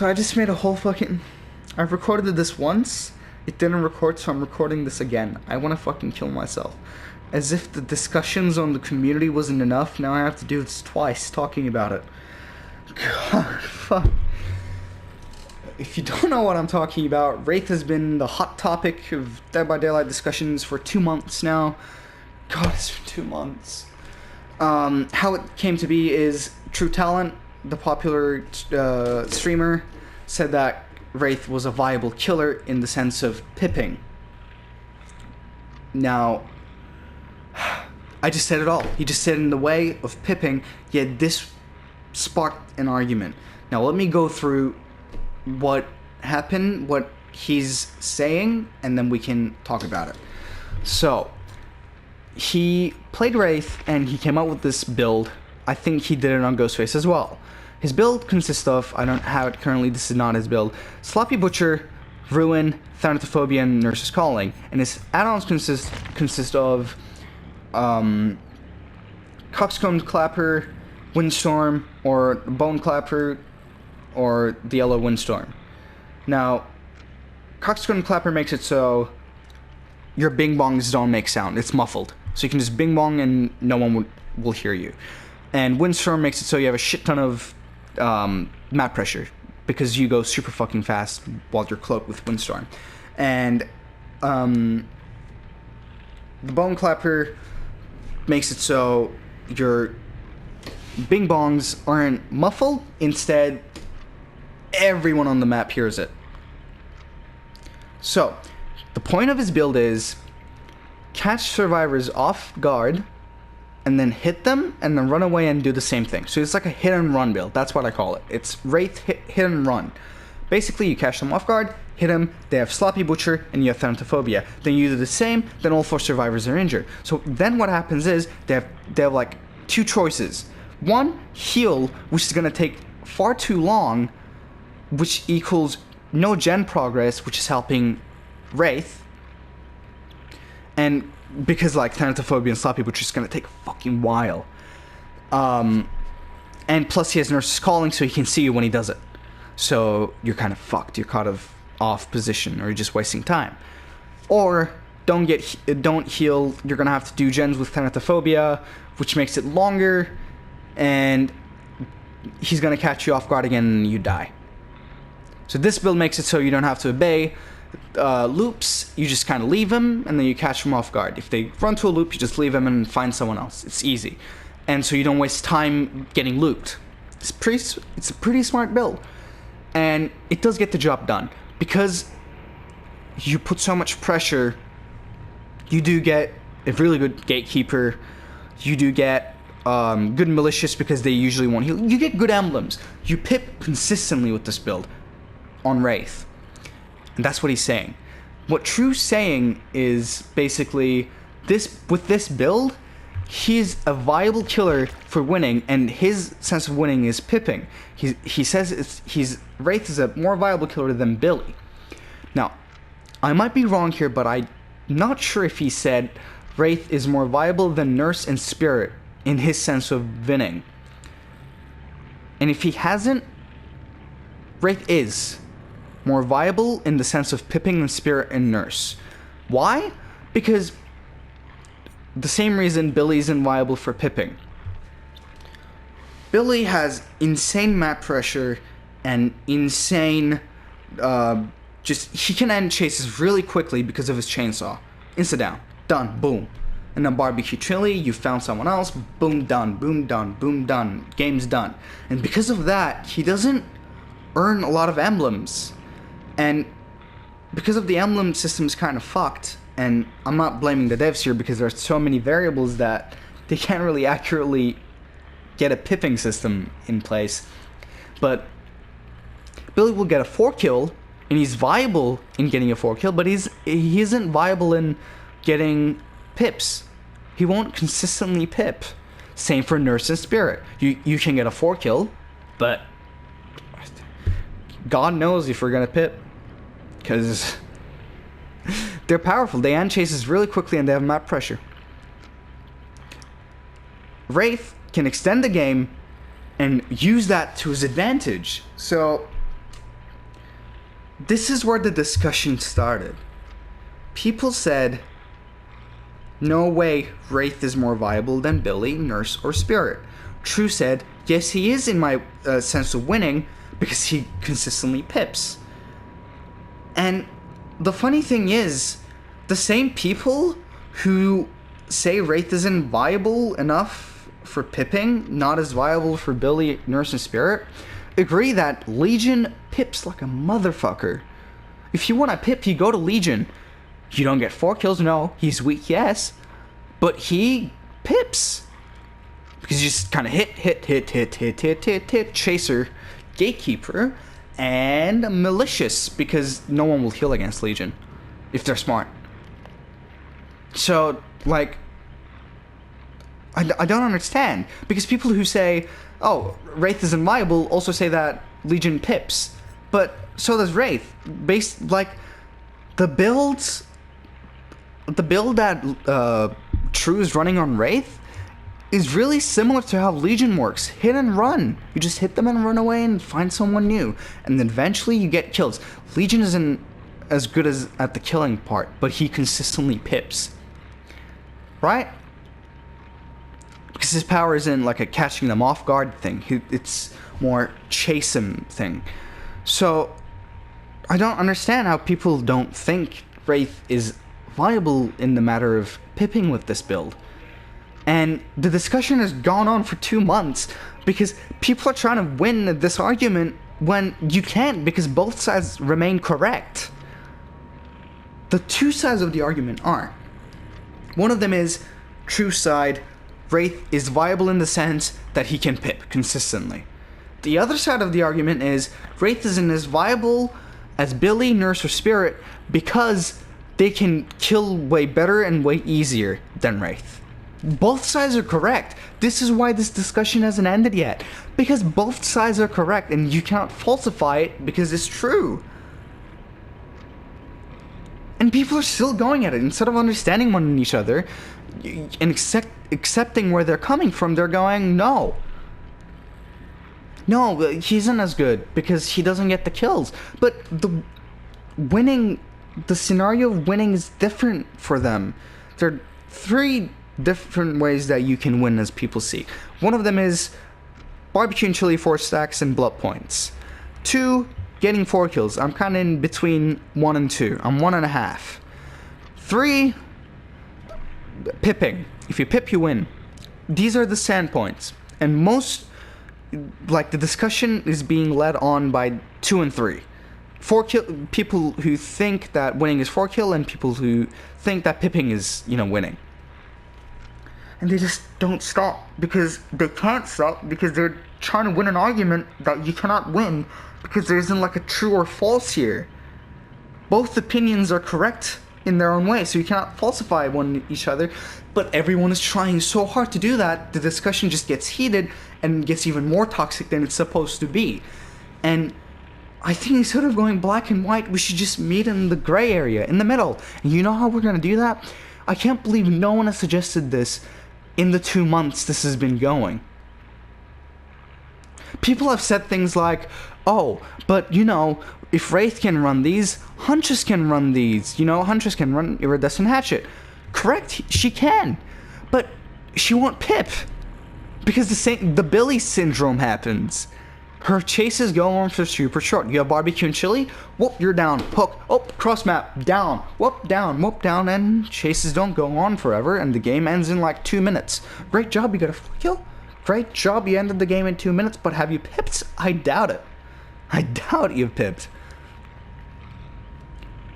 So I just made a whole fucking... I've recorded this once. It didn't record, so I'm recording this again. I want to fucking kill myself. As if the discussions on the community wasn't enough, now I have to do this twice, talking about it. God, fuck. If you don't know what I'm talking about, Wraith has been the hot topic of Dead by Daylight discussions for 2 months now. God, it's been 2 months. How it came to be is True Talent, the popular streamer, said that Wraith was a viable killer in the sense of pipping. Now, I just said it all. He just said in the way of pipping, yet this sparked an argument. Now let me go through what happened, what he's saying, and then we can talk about it. So, he played Wraith, and he came out with this build. I think he did it on Ghostface as well. His build consists of, I don't have it currently, this is not his build, Sloppy Butcher, Ruin, Thanatophobia, and Nurse's Calling. And his add-ons consist of Coxcomb Clapper, Windstorm, or Bone Clapper, or the Yellow Windstorm. Now, Coxcomb Clapper makes it so your bing bongs don't make sound. It's muffled. So you can just bing bong and no one will hear you. And Windstorm makes it so you have a shit ton of map pressure because you go super fucking fast while you're cloaked with Windstorm. And the Bone Clapper makes it so your bing bongs aren't muffled. Instead, everyone on the map hears it. So, the point of his build is catch survivors off guard and then hit them and then run away and do the same thing. So it's like a hit and run build. That's what I call it. It's Wraith hit and run. Basically, you catch them off guard, hit them, they have Sloppy Butcher, and you have Thanatophobia. Then you do the same, then all 4 survivors are injured. So then what happens is they have like 2 choices. One, heal, which is going to take far too long, which equals no gen progress, which is helping Wraith. And because like Thanatophobia and Sloppy Butcher is going to take a fucking while. And plus he has Nurse's Calling, so he can see you when he does it. So you're kind of fucked. You're caught off position, or you're just wasting time. Or don't heal. You're gonna have to do gens with Thanatophobia, which makes it longer, and he's gonna catch you off guard again, and you die. So this build makes it so you don't have to obey loops. You just kind of leave him, and then you catch them off guard. If they run to a loop, you just leave him and find someone else. It's easy, and so you don't waste time getting looped. It's a pretty smart build. And it does get the job done. Because you put so much pressure, you do get a really good gatekeeper. You do get good malicious because they usually won't heal. You get good emblems. You pip consistently with this build on Wraith. And that's what he's saying. What True's saying is basically, with this build, he's a viable killer for winning, and his sense of winning is pipping. He says Wraith is a more viable killer than Billy. Now, I might be wrong here, but I'm not sure if he said Wraith is more viable than Nurse and Spirit in his sense of winning. And if he hasn't, Wraith is more viable in the sense of pipping than Spirit and Nurse. Why? Because the same reason Billy isn't viable for pipping. Billy has insane map pressure and insane, he can end chases really quickly because of his chainsaw. Insta down, done, boom. And then barbecue chili, you found someone else, boom, done, boom, done, boom, done, game's done. And because of that, he doesn't earn a lot of emblems. And because of the emblem system's kind of fucked, and I'm not blaming the devs here because there's so many variables that they can't really accurately get a pipping system in place. But Billy will get a 4 kill, and he's viable in getting a 4 kill, but he isn't viable in getting pips. He won't consistently pip. Same for Nurse and Spirit. You can get a 4 kill, but God knows if we're gonna pip, because they're powerful. They end chases really quickly and they have map pressure. Wraith can extend the game and use that to his advantage. So this is where the discussion started. People said, no way Wraith is more viable than Billy, Nurse, or Spirit. True said, yes, he is in my sense of winning because he consistently pips. And the funny thing is, the same people who say Wraith isn't viable enough for pipping, not as viable for Billy, Nurse, and Spirit, agree that Legion pips like a motherfucker. If you want to pip, you go to Legion. You don't get 4 kills, no. He's weak, yes. But he pips. Because you just kind of hit, Chaser, Gatekeeper, and Malicious. Because no one will heal against Legion. If they're smart. So, like, I don't understand. Because people who say, oh, Wraith isn't viable, also say that Legion pips. But so does Wraith. The build that True is running on Wraith is really similar to how Legion works. Hit and run. You just hit them and run away and find someone new. And then eventually you get kills. Legion isn't as good as at the killing part, but he consistently pips. Right? Because his power isn't like a catching them off guard thing. It's more chase him thing. So, I don't understand how people don't think Wraith is viable in the matter of pipping with this build. And the discussion has gone on for 2 months because people are trying to win this argument when you can't, because both sides remain correct. The two sides of the argument are, one of them is True side, Wraith is viable in the sense that he can pip consistently. The other side of the argument is Wraith isn't as viable as Billy, Nurse, or Spirit because they can kill way better and way easier than Wraith. Both sides are correct. This is why this discussion hasn't ended yet. Because both sides are correct and you cannot falsify it because it's true. And people are still going at it. Instead of understanding one each other and accepting where they're coming from, they're going, no. No, he isn't as good because he doesn't get the kills. But the scenario of winning is different for them. There are 3 different ways that you can win as people see. One of them is barbecue and chili 4 stacks and blood points. 2, getting 4 kills. I'm kind of in between 1 and 2. I'm 1.5. 3, pipping. If you pip, you win. These are the standpoints. And most, like, the discussion is being led on by 2 and 3. 4 kill people who think that winning is 4 kill and people who think that pipping is, winning. And they just don't stop because they can't stop because they're trying to win an argument that you cannot win because there isn't like a true or false here. Both opinions are correct in their own way, so you cannot falsify one each other, but everyone is trying so hard to do that, the discussion just gets heated and gets even more toxic than it's supposed to be. And I think instead of going black and white, we should just meet in the gray area, in the middle. And you know how we're going to do that? I can't believe no one has suggested this in the 2 months this has been going. People have said things like, oh, but if Wraith can run these, Huntress can run these. Huntress can run Iridescent Hatchet. Correct, she can. But she won't pip. Because the Billy syndrome happens. Her chases go on for super short. You have barbecue and chili, whoop, you're down. Hook, oh, cross map, down, whoop, down, and chases don't go on forever, and the game ends in like 2 minutes. Great job, you got a 4 kill. Great job, you ended the game in 2 minutes, but have you pipped? I doubt it. I doubt you've pipped.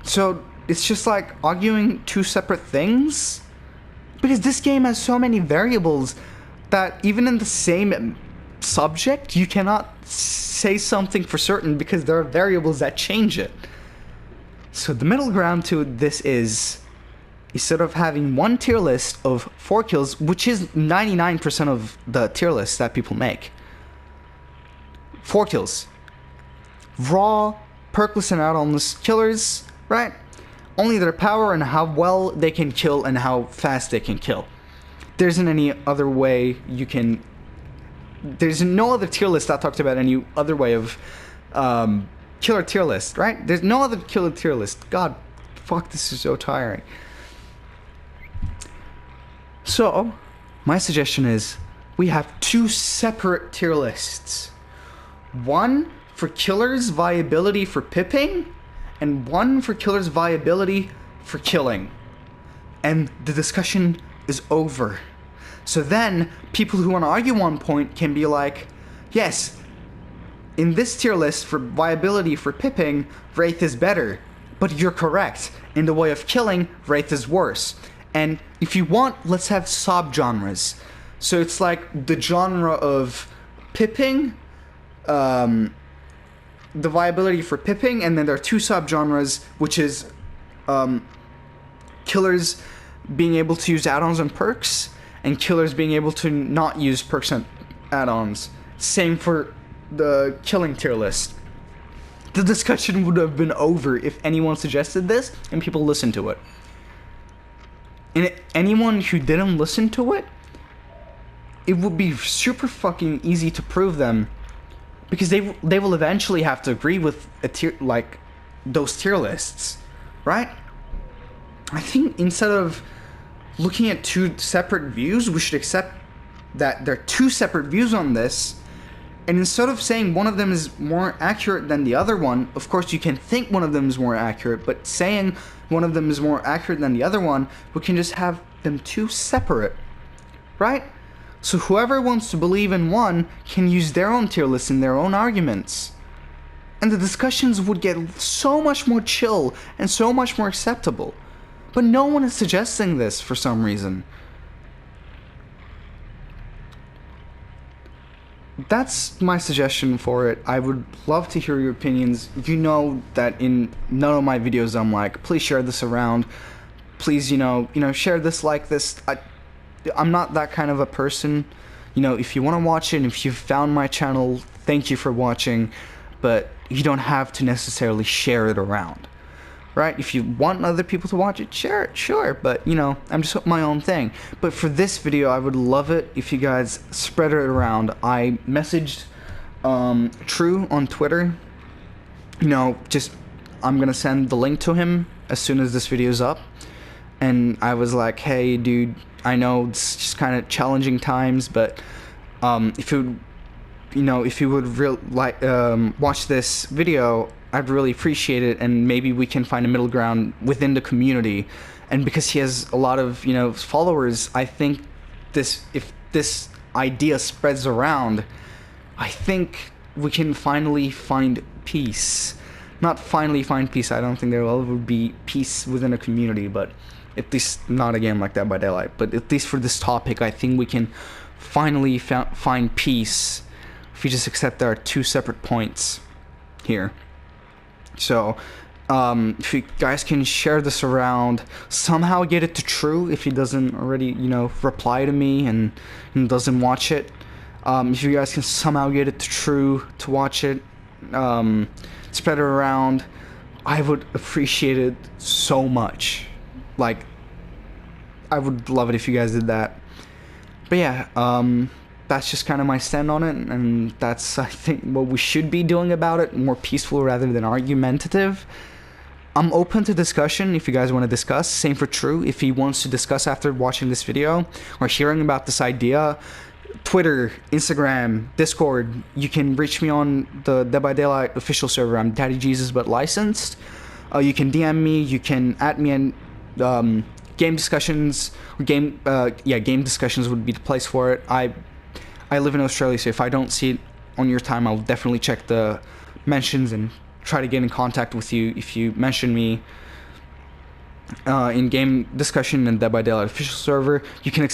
So, it's just like arguing 2 separate things? Because this game has so many variables that even in the same subject, you cannot say something for certain because there are variables that change it. So the middle ground to this is, instead of having one tier list of 4 kills, which is 99% of the tier lists that people make, 4 kills. Raw, perkless and add-onless killers, right? Only their power and how well they can kill and how fast they can kill. There isn't any other way you can... There's no other tier list that talks about any other way of killer tier list, right? There's no other killer tier list. God, fuck, this is so tiring. So, my suggestion is we have 2 separate tier lists. One for killer's viability for pipping, and one for killer's viability for killing. And the discussion is over. So then, people who want to argue one point can be like, yes, in this tier list for viability for pipping, wraith is better. But you're correct. In the way of killing, wraith is worse. And if you want, let's have sub-genres. So it's like the genre of pipping, the viability for pipping, and then there are 2 sub-genres, which is killers being able to use add-ons and perks, and killers being able to not use perks and add-ons. Same for the killing tier list. The discussion would have been over if anyone suggested this and people listened to it. And anyone who didn't listen to it, it would be super fucking easy to prove them, because they will eventually have to agree with a tier, like those tier lists, right? I think instead of looking at 2 separate views, we should accept that there are 2 separate views on this. And instead of saying one of them is more accurate than the other one, of course you can think one of them is more accurate, but saying one of them is more accurate than the other one, we can just have them 2 separate, right? So whoever wants to believe in one can use their own tier list and their own arguments. And the discussions would get so much more chill and so much more acceptable. But no one is suggesting this for some reason. That's my suggestion for it. I would love to hear your opinions. You know that in none of my videos I'm like, please share this around. Please, share this, like this. I'm not that kind of a person. If you want to watch it, and if you found my channel, thank you for watching. But you don't have to necessarily share it around. Right? If you want other people to watch it, share it, sure. But, I'm just my own thing. But for this video, I would love it if you guys spread it around. I messaged True on Twitter. I'm going to send the link to him as soon as this video is up. And I was like, hey, dude, I know it's just kind of challenging times, but if you would watch this video, I'd really appreciate it, and maybe we can find a middle ground within the community. And because he has a lot of, followers, I think if this idea spreads around, I think we can finally find peace. Not finally find peace, I don't think there will ever be peace within a community, but at least not again like Dead by Daylight. But at least for this topic, I think we can finally find peace if we just accept there are 2 separate points here. So, if you guys can share this around, somehow get it to True if he doesn't already, reply to me and doesn't watch it. If you guys can somehow get it to True to watch it, spread it around, I would appreciate it so much. Like, I would love it if you guys did that. But yeah, that's just kind of my stand on it, and that's, I think, what we should be doing about it, more peaceful rather than argumentative. I'm open to discussion if you guys want to discuss. Same for True, if he wants to discuss after watching this video or hearing about this idea. Twitter, Instagram, Discord, you can reach me on the Dead by Daylight official server. I'm Daddy Jesus but licensed. You can DM me, you can at me, and game discussions, game discussions would be the place for it. I live in Australia, so if I don't see it on your time, I'll definitely check the mentions and try to get in contact with you if you mention me in game discussion and Dead by Daylight official server. You can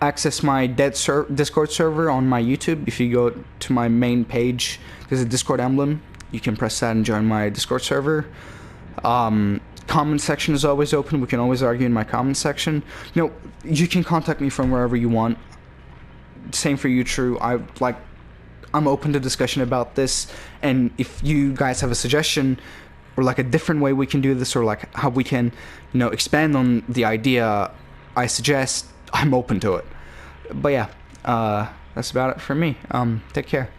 access my Discord server on my YouTube. If you go to my main page, there's a Discord emblem. You can press that and join my Discord server. Comment section is always open. We can always argue in my comment section. You can contact me from wherever you want. Same for you, True. I'm open to discussion about this, and if you guys have a suggestion or like a different way we can do this, or like how we can expand on the idea I suggest, I'm open to it. But yeah, that's about it for me. Take care.